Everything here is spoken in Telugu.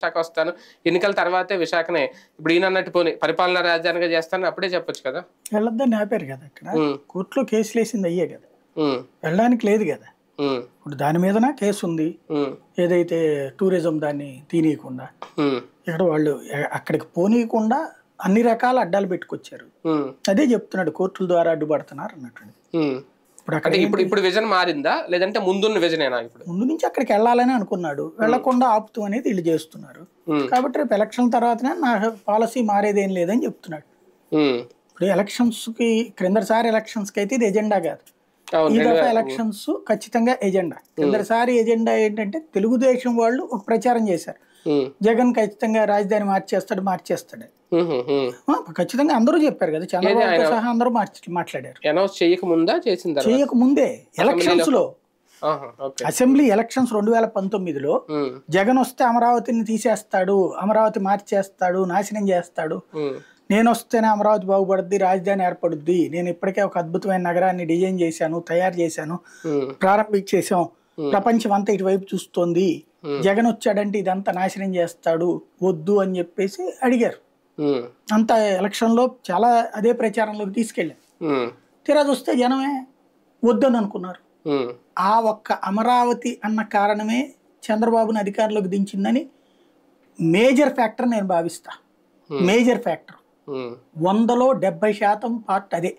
విశాఖ వస్తాను, ఎన్నికల తర్వాతే విశాఖనే ఇప్పుడు ఈయన అన్నట్టు పోనీ పరిపాలనా రాజధానిగా చేస్తాను అప్పుడే చెప్పొచ్చు కదా. వెళ్ళొద్దని ఆపారు కదా అక్కడ, కోర్టులో కేసులు వేసింది అయ్యే కదా, వెళ్ళడానికి లేదు కదా. ఇప్పుడు దాని మీదన కేసు ఉంది, ఏదైతే టూరిజం దాన్ని తీనియకుండా ఇక్కడ వాళ్ళు అక్కడికి పోనీయకుండా అన్ని రకాల అడ్డాలు పెట్టుకొచ్చారు. అదే చెప్తున్నాడు, కోర్టుల ద్వారా అడ్డుపడుతున్నారు అన్నట్టు. ఇప్పుడు అక్కడ ఇప్పుడు విజన్ మారిందా లేదంటే ముందున్న విజనేనా? ఇప్పుడు ముందు నుంచి అక్కడికి వెళ్ళాలని అనుకున్నాడు, వెళ్లకుండా ఆపుతూ అనేది వీళ్ళు చేస్తున్నారు. కాబట్టి రేపు ఎలక్షన్ తర్వాతనే నా పాలసీ మారేదేం లేదని చెప్తున్నాడు. ఇప్పుడు ఎలక్షన్స్ కి క్రిందసారి ఎలక్షన్స్ కి అయితే ఇది ఎజెండా కాదు, ఈ దఫా ఎలక్షన్స్ ఖచ్చితంగా ఎజెండా. కిందసారి ఎజెండా ఏంటంటే తెలుగుదేశం వాళ్ళు ఒక ప్రచారం చేశారు, జగన్ ఖచ్చితంగా రాజధాని మార్చేస్తాడు ఖచ్చితంగా అందరూ చెప్పారు కదా, చంద్రబాబు సహా అందరూ మాట్లాడారు. చేయకముందే ఎలక్షన్స్ లో, అసెంబ్లీ ఎలక్షన్స్ 2019లో జగన్ వస్తే అమరావతిని తీసేస్తాడు, అమరావతి మార్చేస్తాడు, నాశనం చేస్తాడు, నేను వస్తేనే అమరావతి బాగుపడుద్ది, రాజధాని ఏర్పడుద్ది, నేను ఇప్పటికే ఒక అద్భుతమైన నగరాన్ని డిజైన్ చేశాను, తయారు చేశాను, ప్రారంభించేసాం, ప్రపంచం అంతా ఇటువైపు చూస్తోంది, జగన్ వచ్చాడంటే ఇదంతా నాశనం చేస్తాడు, వద్దు అని చెప్పేసి అడిగారు. అంత ఎలక్షన్ లో చాలా అదే ప్రచారంలోకి తీసుకెళ్ళారు. తీరా చూస్తే జనమే వద్దని అనుకున్నారు. ఆ ఒక్క అమరావతి అన్న కారణమే చంద్రబాబుని అధికారంలోకి దించిందని మేజర్ ఫ్యాక్టర్ నేను భావిస్తా. మేజర్ ఫ్యాక్టర్ 100లో 70% పార్ట్ అదే.